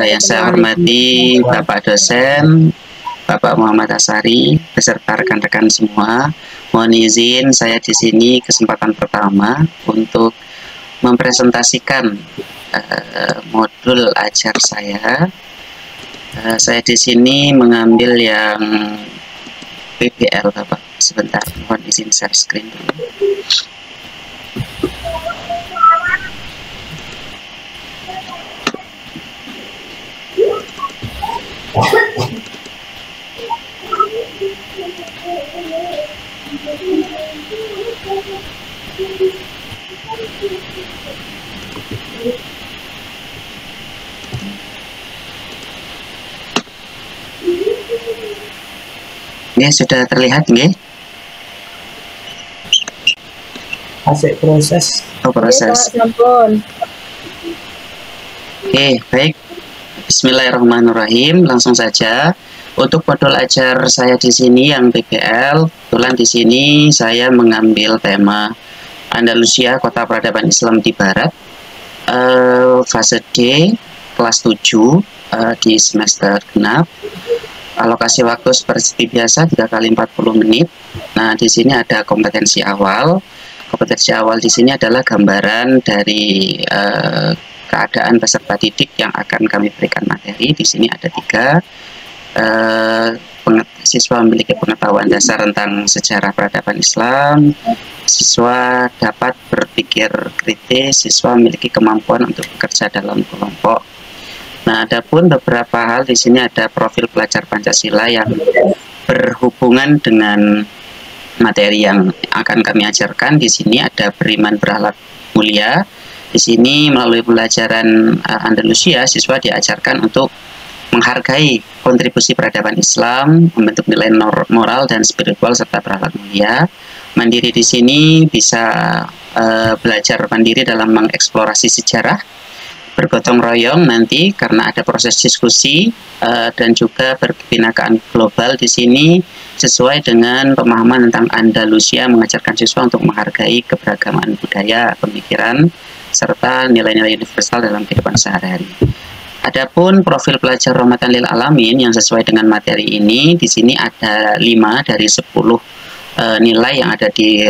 Yang saya hormati Bapak dosen, Bapak Muhammad Asari, beserta rekan-rekan semua. Mohon izin saya di sini kesempatan pertama untuk mempresentasikan modul ajar saya. Saya di sini mengambil yang PBL, Bapak. Sebentar, mohon izin share screen dulu. Ini sudah terlihat nggih? Masih proses. Oh, proses. Oke, baik. Bismillahirrahmanirrahim. Langsung saja. Untuk modul ajar saya di sini yang PBL, kebetulan di sini saya mengambil tema Andalusia, Kota Peradaban Islam di Barat, fase D, kelas 7 di semester genap. Alokasi waktu seperti biasa 3 kali 40 menit. Nah, di sini ada kompetensi awal. Kompetensi awal di sini adalah gambaran dari keadaan peserta didik yang akan kami berikan materi. Di sini ada 3. Siswa memiliki pengetahuan dasar tentang sejarah peradaban Islam. Siswa dapat berpikir kritis. Siswa memiliki kemampuan untuk bekerja dalam kelompok. Nah, adapun beberapa hal di sini ada profil pelajar Pancasila yang berhubungan dengan materi yang akan kami ajarkan. Di sini ada beriman berakhlak mulia. Di sini melalui pelajaran Andalusia, siswa diajarkan untuk menghargai kontribusi peradaban Islam, membentuk nilai moral dan spiritual serta berakhlak mulia. Mandiri di sini bisa belajar mandiri dalam mengeksplorasi sejarah, bergotong royong nanti karena ada proses diskusi dan juga berkebinekaan global di sini sesuai dengan pemahaman tentang Andalusia, mengajarkan siswa untuk menghargai keberagaman budaya, pemikiran, serta nilai-nilai universal dalam kehidupan sehari-hari. Adapun profil pelajar rahmatan lil alamin yang sesuai dengan materi ini, di sini ada 5 dari 10 nilai yang ada di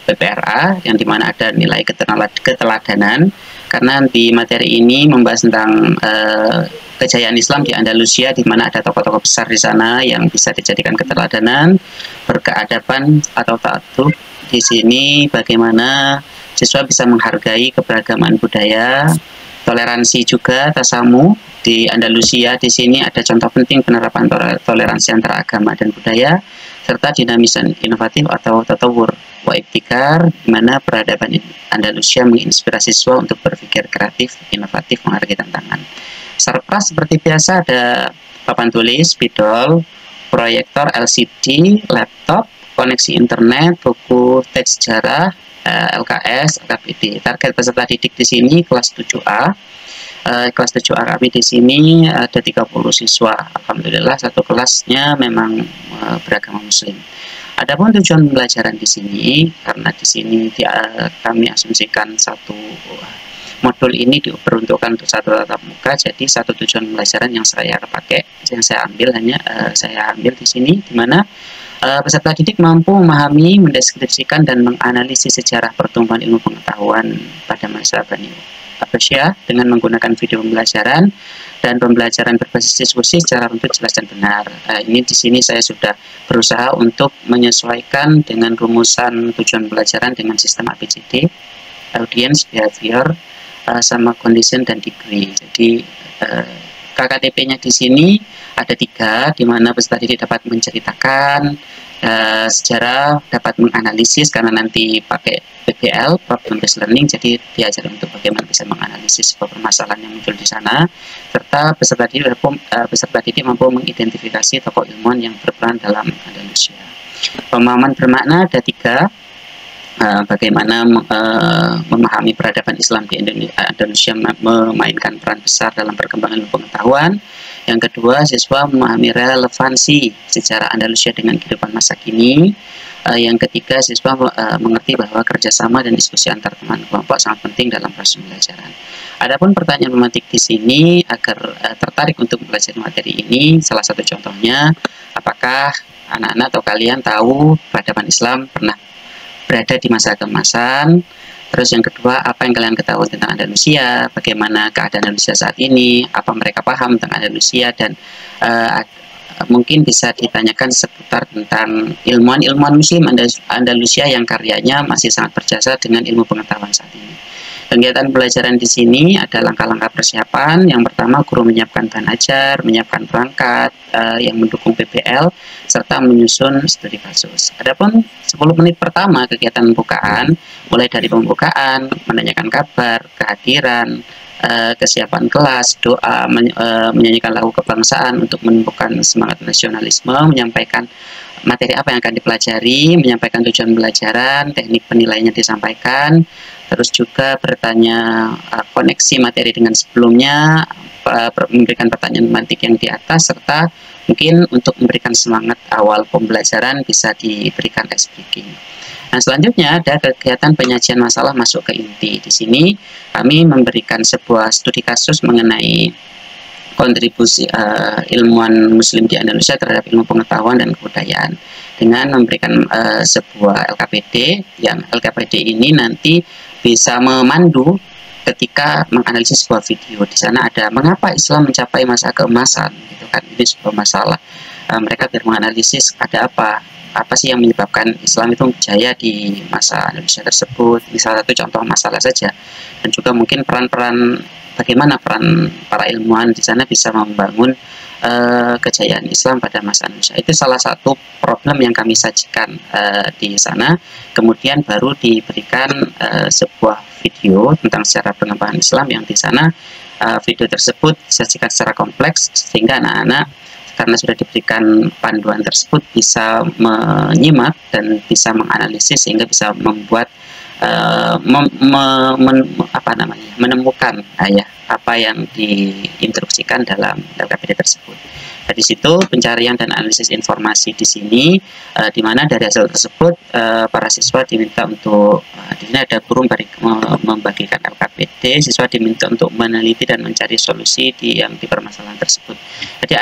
PPRA, yang dimana ada nilai keteladanan, karena di materi ini membahas tentang kejayaan Islam di Andalusia, di mana ada tokoh-tokoh besar di sana yang bisa dijadikan keteladanan, berkeadaban atau ta'addub. Di sini bagaimana siswa bisa menghargai keberagaman budaya, toleransi juga, tasamu. Di Andalusia di sini ada contoh penting penerapan toleransi antara agama dan budaya, serta dinamisan inovatif atau tatawur wa ibtikar, di mana peradaban Andalusia menginspirasi siswa untuk berpikir kreatif, inovatif, menghargai tantangan. Serta seperti biasa ada papan tulis, spidol, proyektor LCD, laptop, koneksi internet, buku teks sejarah, LKS, LKPD. Target peserta didik di sini kelas 7A. Kelas 7A kami di sini ada 30 siswa. Alhamdulillah satu kelasnya memang beragama muslim. Adapun tujuan pembelajaran di sini, karena di sini kami asumsikan satu modul ini diperuntukkan untuk satu tatap muka, jadi satu tujuan pembelajaran yang saya pakai, yang saya ambil saya ambil di sini, di mana peserta didik mampu memahami, mendeskripsikan, dan menganalisis sejarah pertumbuhan ilmu pengetahuan pada masa Bani Abbasiyah dengan menggunakan video pembelajaran dan pembelajaran berbasis diskusi secara runtut, jelas, dan benar. Ini di sini saya sudah berusaha untuk menyesuaikan dengan rumusan tujuan pembelajaran dengan sistem ABCD, audience, behavior, sama condition dan degree. Jadi KKTP-nya di sini ada 3, di mana peserta didik dapat menceritakan sejarah, dapat menganalisis karena nanti pakai PBL, problem based learning, jadi diajar untuk bagaimana bisa menganalisis sebuah permasalahan yang muncul di sana, serta peserta didik mampu mengidentifikasi tokoh ilmuwan yang berperan dalam Andalusia. Pemahaman bermakna ada 3, bagaimana memahami peradaban Islam di Indonesia memainkan peran besar dalam perkembangan ilmu pengetahuan. Yang kedua, siswa memahami relevansi sejarah Andalusia dengan kehidupan masa kini. Yang ketiga, siswa mengerti bahwa kerjasama dan diskusi antar teman kelompok sangat penting dalam proses pembelajaran. Adapun pertanyaan pemantik di sini agar tertarik untuk mempelajari materi ini, salah satu contohnya, apakah anak-anak atau kalian tahu peradaban Islam pernah berada di masa keemasan? Terus yang kedua, apa yang kalian ketahui tentang Andalusia, bagaimana keadaan Andalusia saat ini, apa mereka paham tentang Andalusia, dan mungkin bisa ditanyakan seputar tentang ilmuwan-ilmuwan muslim Andalusia yang karyanya masih sangat berjasa dengan ilmu pengetahuan saat ini. Kegiatan pelajaran di sini ada langkah-langkah persiapan. Yang pertama, guru menyiapkan bahan ajar, menyiapkan perangkat yang mendukung PBL, serta menyusun studi kasus. Adapun 10 menit pertama kegiatan pembukaan, mulai dari pembukaan, menanyakan kabar, kehadiran, kesiapan kelas, doa, menyanyikan lagu kebangsaan untuk menumbuhkan semangat nasionalisme, menyampaikan materi apa yang akan dipelajari, menyampaikan tujuan pembelajaran, teknik penilaiannya disampaikan, terus juga bertanya koneksi materi dengan sebelumnya, memberikan pertanyaan pemantik yang di atas, serta mungkin untuk memberikan semangat awal pembelajaran bisa diberikan ice breaking. Nah, selanjutnya ada kegiatan penyajian masalah masuk ke inti. Di sini kami memberikan sebuah studi kasus mengenai kontribusi ilmuwan muslim di Indonesia terhadap ilmu pengetahuan dan kebudayaan dengan memberikan sebuah LKPD, yang LKPD ini nanti bisa memandu ketika menganalisis sebuah video. Di sana ada mengapa Islam mencapai masa keemasan, gitu kan. Ini sebuah masalah. Mereka biar menganalisis ada apa sih yang menyebabkan Islam itu jaya di masa Indonesia tersebut. Ini salah satu contoh masalah saja. Dan juga mungkin peran-peran, bagaimana peran para ilmuwan di sana bisa membangun kejayaan Islam pada masa Indonesia. Itu salah satu problem yang kami sajikan di sana. Kemudian baru diberikan sebuah video tentang sejarah pengembangan Islam yang di sana video tersebut disajikan secara kompleks sehingga anak-anak karena sudah diberikan panduan tersebut bisa menyimak dan bisa menganalisis sehingga bisa membuat menemukan apa yang diinstruksikan dalam LKPD tersebut. Dari situ pencarian dan analisis informasi di sini, di mana dari hasil tersebut para siswa diminta untuk di sini ada guru membagikan LKPD, siswa diminta untuk meneliti dan mencari solusi di permasalahan tersebut. Jadi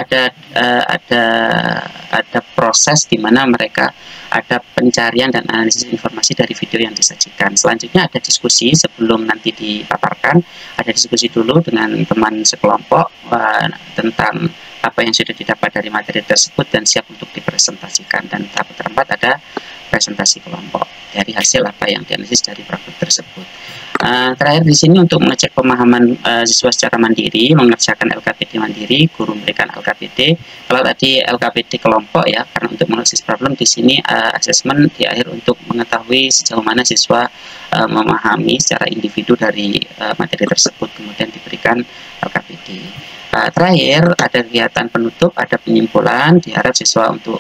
ada proses di mana mereka ada pencarian dan analisis informasi dari video yang disajikan. Selanjutnya ada diskusi sebelum nanti dipaparkan, ada diskusi dulu dengan teman sekelompok tentang apa yang sudah didapat dari materi tersebut dan siap untuk dipresentasikan. Dan tahap keempat ada presentasi kelompok dari hasil apa yang dianalisis dari produk tersebut. Terakhir di sini untuk mengecek pemahaman siswa secara mandiri, mengerjakan LKPD mandiri, guru memberikan LKPD. Kalau tadi LKPD kelompok ya, karena untuk menganalisis problem di sini asesmen di akhir untuk mengetahui sejauh mana siswa memahami secara individu dari materi tersebut, kemudian diberikan LKPD. Terakhir ada kegiatan penutup, ada penyimpulan, diharap siswa untuk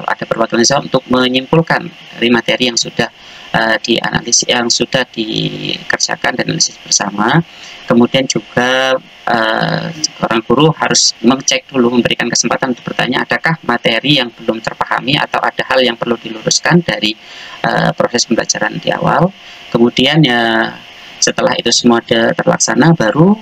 ada perwakilan siswa untuk menyimpulkan dari materi yang sudah dianalisis, yang sudah dikerjakan dan analisis bersama. Kemudian juga seorang guru harus mengecek dulu, memberikan kesempatan untuk bertanya adakah materi yang belum terpahami atau ada hal yang perlu diluruskan dari proses pembelajaran di awal. Kemudian ya setelah itu semua terlaksana, baru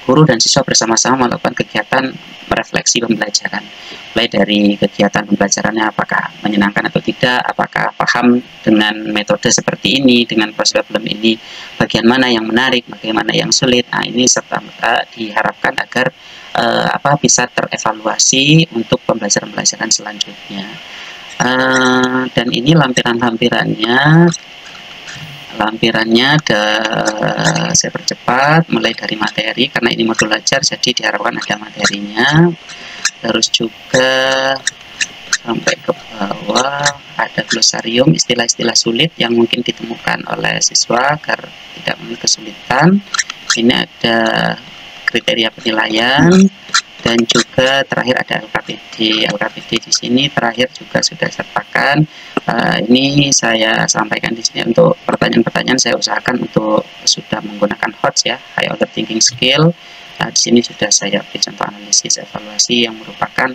guru dan siswa bersama-sama melakukan kegiatan merefleksi pembelajaran. Mulai dari kegiatan pembelajarannya apakah menyenangkan atau tidak, apakah paham dengan metode seperti ini, dengan proses problem ini, bagian mana yang menarik, bagaimana yang sulit. Nah, ini serta diharapkan agar bisa terevaluasi untuk pembelajaran-pembelajaran selanjutnya. Dan ini lampiran-lampirannya saya percepat mulai dari materi karena ini modul ajar, jadi diharapkan ada materinya. Terus juga sampai ke bawah ada glosarium istilah-istilah sulit yang mungkin ditemukan oleh siswa agar tidak memiliki kesulitan. Ini ada kriteria penilaian, dan juga terakhir ada LKPD. LKPD di sini terakhir juga sudah sertakan. Ini saya sampaikan di sini untuk pertanyaan-pertanyaan saya usahakan untuk sudah menggunakan HOTS ya, High Order Thinking Skill. Di sini sudah saya beri contoh analisis evaluasi yang merupakan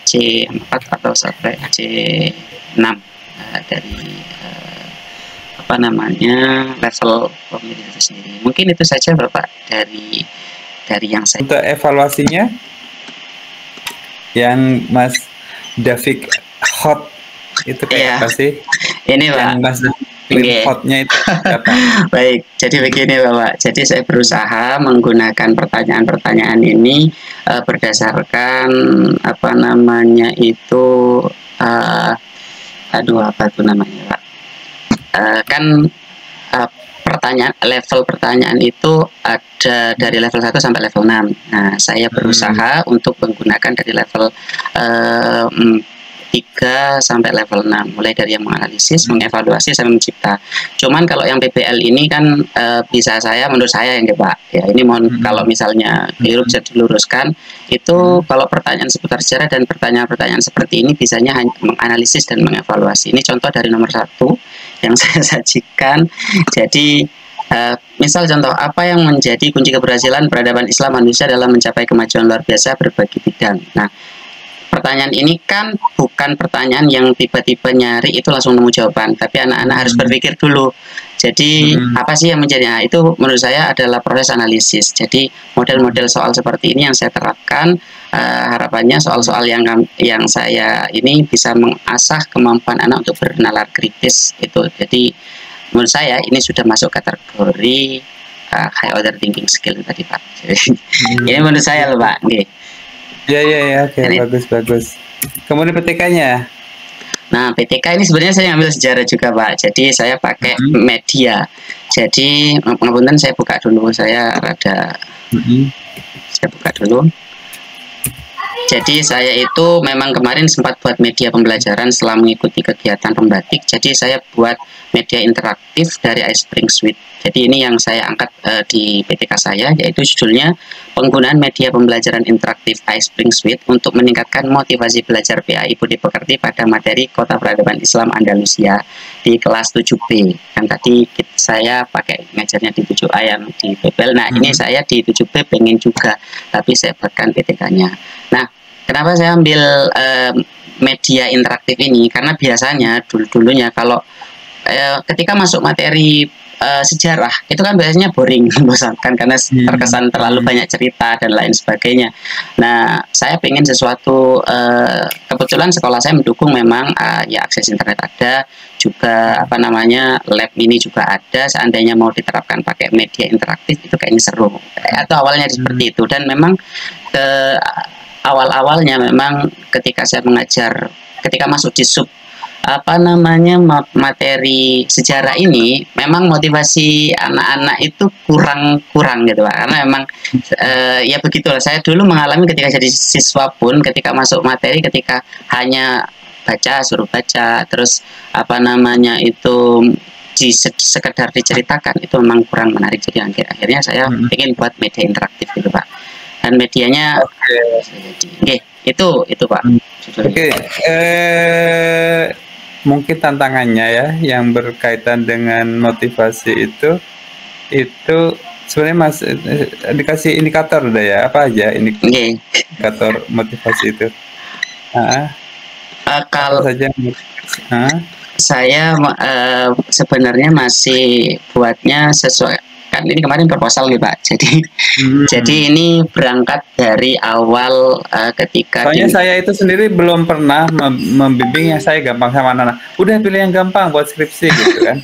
C4 atau sampai C6 dari apa namanya level pemilih itu sendiri. Mungkin itu saja Bapak dari yang saya. Untuk evaluasinya yang Mas David hot itu kayak apa sih? Ini Pak. Yang Mas hotnya itu apa? Baik, jadi begini Bapak. Jadi saya berusaha menggunakan pertanyaan-pertanyaan ini berdasarkan apa namanya itu apa tuh namanya Pak? Pertanyaan level pertanyaan itu ada dari level 1 sampai level 6. Nah, saya berusaha untuk menggunakan dari level 3 sampai level 6, mulai dari yang menganalisis, mengevaluasi, sampai mencipta. Cuman kalau yang PBL ini kan bisa menurut saya yang Pak, ya ini mohon kalau misalnya keliru bisa diluruskan. Itu kalau pertanyaan seputar sejarah dan pertanyaan-pertanyaan seperti ini bisanya hanya menganalisis dan mengevaluasi. Ini contoh dari nomor 1 yang saya sajikan. Jadi misal contoh, apa yang menjadi kunci keberhasilan peradaban Islam manusia dalam mencapai kemajuan luar biasa berbagai bidang. Nah, pertanyaan ini kan bukan pertanyaan yang tiba-tiba nyari itu langsung nemu jawaban, tapi anak-anak harus berpikir dulu. Jadi apa sih yang menjadi? Nah, itu menurut saya adalah proses analisis. Jadi model-model soal seperti ini yang saya terapkan, harapannya soal-soal yang saya ini bisa mengasah kemampuan anak untuk bernalar kritis itu. Jadi menurut saya ini sudah masuk kategori high order thinking skill tadi Pak. Ini menurut saya loh Pak. Ya, oke, bagus. Kemudian PTK-nya? Nah, PTK ini sebenarnya saya ambil sejarah juga Pak. Jadi saya pakai media. Jadi pengapunten saya buka dulu. Saya buka dulu. Jadi saya itu memang kemarin sempat buat media pembelajaran setelah mengikuti kegiatan pembatik. Jadi saya buat media interaktif dari iSpring Suite. Jadi ini yang saya angkat di PTK saya, yaitu judulnya penggunaan media pembelajaran interaktif iSpring Suite untuk meningkatkan motivasi belajar PAI Budi Pekerti pada materi Kota Peradaban Islam Andalusia di kelas 7B. Kan tadi saya pakai ngajarnya di 7A yang di PBL. Nah, ini saya di 7B pengen juga, tapi saya buatkan PTK-nya. Nah, kenapa saya ambil media interaktif ini? Karena biasanya dulunya kalau ketika masuk materi sejarah itu kan biasanya boring, membosankan karena terkesan terlalu banyak cerita dan lain sebagainya. Nah, saya pengen sesuatu, kebetulan sekolah saya mendukung memang ya akses internet ada, juga apa namanya lab ini juga ada. Seandainya mau diterapkan pakai media interaktif itu kayaknya seru. Atau awalnya seperti itu, dan memang awal-awalnya memang ketika saya mengajar, ketika masuk di sub apa namanya materi sejarah ini, memang motivasi anak-anak itu kurang gitu Pak, karena memang ya begitulah, saya dulu mengalami ketika jadi siswa pun ketika masuk materi, ketika hanya suruh baca, terus apa namanya itu sekedar diceritakan, itu memang kurang menarik. Jadi akhirnya saya ingin buat media interaktif gitu Pak, dan medianya itu Pak. Mungkin tantangannya ya yang berkaitan dengan motivasi itu sebenarnya Mas dikasih indikator udah ya, apa aja indikator motivasi itu? Kalau saja saya sebenarnya masih buatnya sesuai, kan ini kemarin proposal nih Pak, jadi ini berangkat dari awal ketika soalnya saya itu sendiri belum pernah membimbing yang saya gampang sama anak-anak, udah pilih yang gampang buat skripsi gitu kan.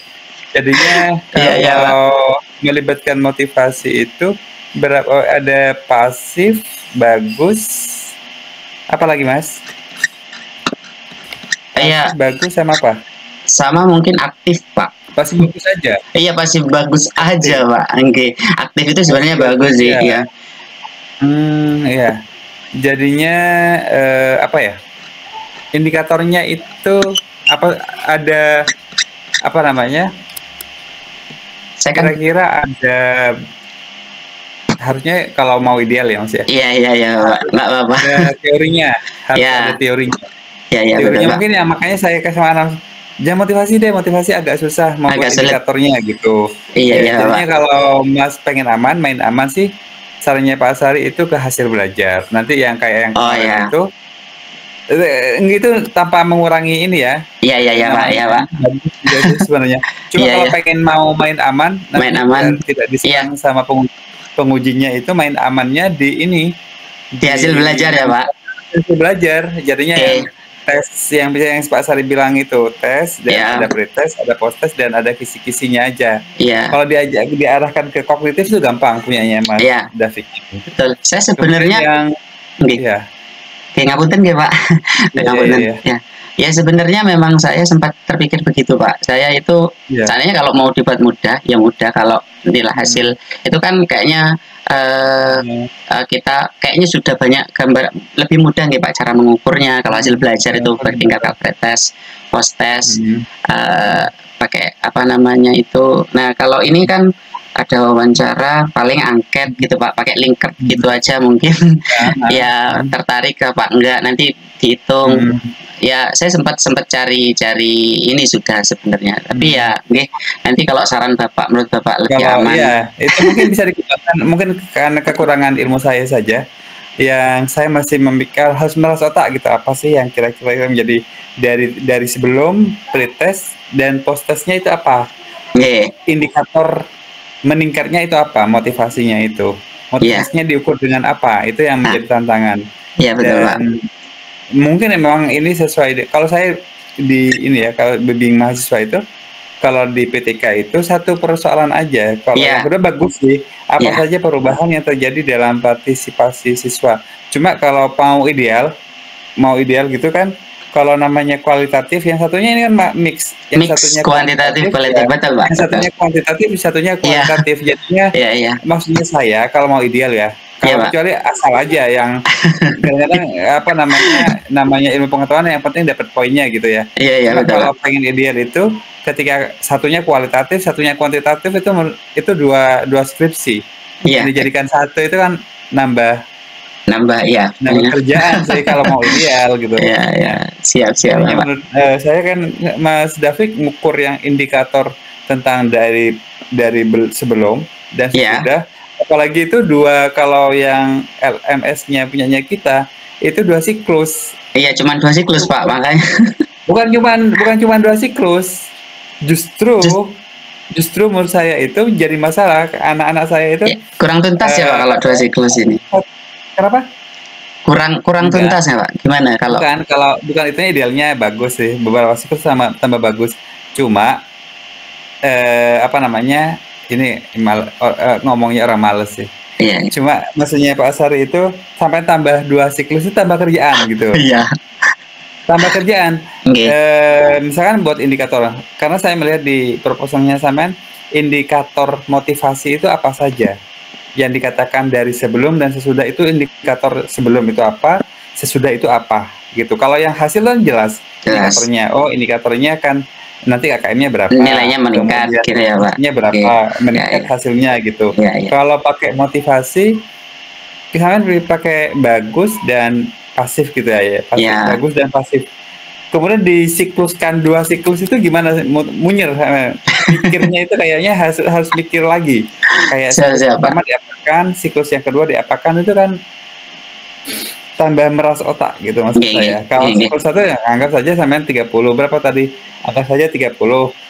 Jadinya kalau melibatkan motivasi itu ada pasif, bagus, apalagi Mas? Pasif, bagus sama apa? Sama mungkin aktif Pak. Pasti bagus aja. Iya, pasti bagus aja Pak. Oke. Aktif itu sebenarnya bagus sih ya. Iya. Jadinya apa ya? Indikatornya itu apa, ada apa namanya? Saya kira-kira ada harusnya kalau mau ideal ya Mas ya. Iya, Pak. Nggak apa-apa. Ada teorinya, harus Ya, ada teorinya. ya, betul, Teorinya Pak. mungkin ya makanya saya ke sama anak, jangan motivasi deh, motivasi agak susah membuat Agak sulit. indikatornya gitu. Iya, Jadinya Pak. kalau Mas pengen aman, main aman sih, sarannya Pak Asari itu ke hasil belajar. Nanti yang kayak yang Oh, kemarin ya. itu tanpa mengurangi ini ya. Iya, Pak. Iya, Pak. Bagus juga sih sebenarnya. Cuma Iya, kalau iya. pengen mau main aman, nanti Main aman. tidak Iya. diserang sama pengujinya itu main amannya di ini. Di hasil belajar ya, Pak. Hasil belajar. Jadinya Oke. yang tes yang Pak Sari bilang itu tes dan Iya. ada pretest, ada posttest dan ada kisi-kisinya aja. Iya. Kalau diarahkan ke kognitif itu gampang punyanya Mas Iya. David. Betul. Saya Kemudian sebenarnya yang nggih. ya. Oke, ngapunten nggih, Pak. Ngapunten. Iya. Ya. Ya sebenarnya memang saya sempat terpikir begitu, Pak. Saya itu Iya. seandainya kalau mau dibuat mudah, ya mudah. Kalau nilai hasil itu kan kayaknya kita kayaknya sudah banyak gambar lebih mudah nih Pak cara mengukurnya. Kalau hasil belajar itu bertingkat pretest, post-test, pakai apa namanya itu. Nah kalau ini kan ada wawancara paling angket gitu Pak, pakai Linkerd gitu aja mungkin. Ya tertarik apa enggak nanti dihitung. Ya saya sempat cari ini sudah sebenarnya, tapi ya nggih, nanti kalau saran Bapak menurut Bapak lebih aman. Iya, itu mungkin bisa dikembangkan, mungkin karena kekurangan ilmu saya saja yang saya masih harus meras otak gitu, apa sih yang kira-kira menjadi dari sebelum pretest dan post-testnya itu apa? Indikator meningkatnya itu apa? Motivasinya itu. Motivasinya diukur dengan apa? Itu yang menjadi tantangan. Iya betul, Pak. Mungkin memang ini sesuai kalau saya di ini ya, kalau bimbing mahasiswa itu kalau di PTK itu satu persoalan aja. Kalau yang kedua bagus sih, apa saja perubahan yang terjadi dalam partisipasi siswa. Cuma kalau mau ideal gitu kan, kalau namanya kualitatif, yang satunya ini kan mix. Yang satunya kuantitatif, kualitatif, betul Pak. Yang satunya kuantitatif, satunya kualitatif. Jadinya maksudnya saya kalau mau ideal ya, kalau kecuali asal aja yang kadang-kadang apa namanya ilmu pengetahuan yang penting dapat poinnya gitu ya. Iya, betul. Kalau pengen ideal itu ketika satunya kualitatif, satunya kuantitatif itu dua skripsi. Yang dijadikan satu itu kan nambah kerjaan sih kalau mau ideal gitu. Iya, siap Pak. Menurut saya kan Mas David ngukur yang indikator tentang dari sebelum dan sesudah. Apalagi itu kalau yang LMS-nya punyanya kita itu 2 siklus. Iya, cuma 2 siklus Pak, makanya. Bukan cuma 2 siklus. Justru menurut saya itu jadi masalah. Anak-anak saya itu kurang tuntas ya Pak kalau 2 siklus ini. Kenapa? Kurang tuntas ya Pak. Gimana kalau? Bukan itu idealnya bagus sih. Beberapa siklus tambah bagus. Cuma ini ngomongnya orang males sih. Iya. Cuma maksudnya Pak Asari itu sampai tambah 2 siklus itu tambah kerjaan gitu. Iya. Tambah kerjaan. Misalkan buat indikator. Karena saya melihat di proposalnya sampean indikator motivasi itu apa saja. Yang dikatakan dari sebelum dan sesudah itu indikator sebelum itu apa, sesudah itu apa gitu. Kalau yang hasil kan jelas. Indikatornya. Oh, indikatornya kan nanti KKM-nya berapa, nilainya meningkat gitu ya Pak. Nilainya berapa, meningkat hasilnya gitu. Kalau pakai motivasi, misalkan pakai bagus dan pasif gitu ya, bagus dan pasif. Kemudian disikluskan 2 siklus itu gimana? Munyer, pikirnya itu kayaknya harus mikir lagi. Kayak siklus pertama diapakan, siklus yang kedua diapakan itu kan tambah meras otak gitu maksud saya. Kalau siklus 1 ya anggap saja sampean 30 berapa tadi? Anggap saja 30.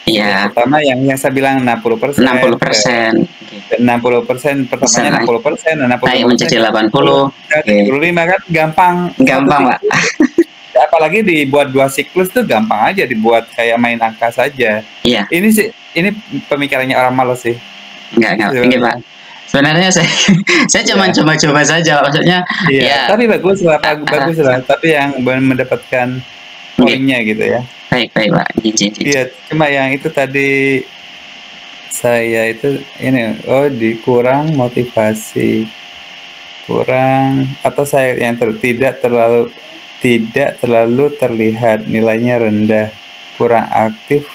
Iya. Pertama yang saya bilang 60%. 60%. 60% pertamanya 60%, 60% naik menjadi 80. 75 kan gampang Pak. Apalagi dibuat 2 siklus tuh gampang aja dibuat kayak main angka saja. Iya. Ini pemikirannya orang malas sih. Enggak Pak. Sebenarnya saya cuma coba-coba saja maksudnya. Iya. Tapi bagus lah. Tapi yang mendapatkan poinnya gitu ya. Baik Pak. Iya. Cuma yang itu tadi saya itu ini dikurang motivasi, kurang atau saya yang tidak terlalu terlihat nilainya rendah, kurang aktif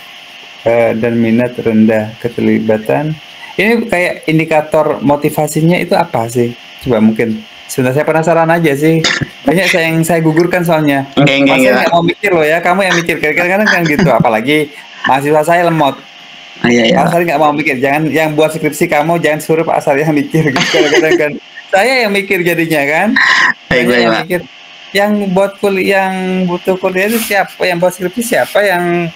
dan minat rendah, keterlibatan Ini kayak indikator motivasinya itu apa sih? Coba mungkin. Sebenarnya saya penasaran aja sih. Banyak yang saya gugurkan soalnya. Mas saya nggak mau mikir loh ya, kamu yang mikir. Kadang-kadang kan gitu. Apalagi mahasiswa saya lemot. Pak Asari nggak mau mikir. Jangan yang buat skripsi kamu jangan suruh Pak Asari yang mikir. Gitu. Kadang-kadang kan saya yang mikir jadinya kan. Saya yang mikir. Yang buat kuliah, yang butuh kuliah itu siapa? Yang buat skripsi siapa? Yang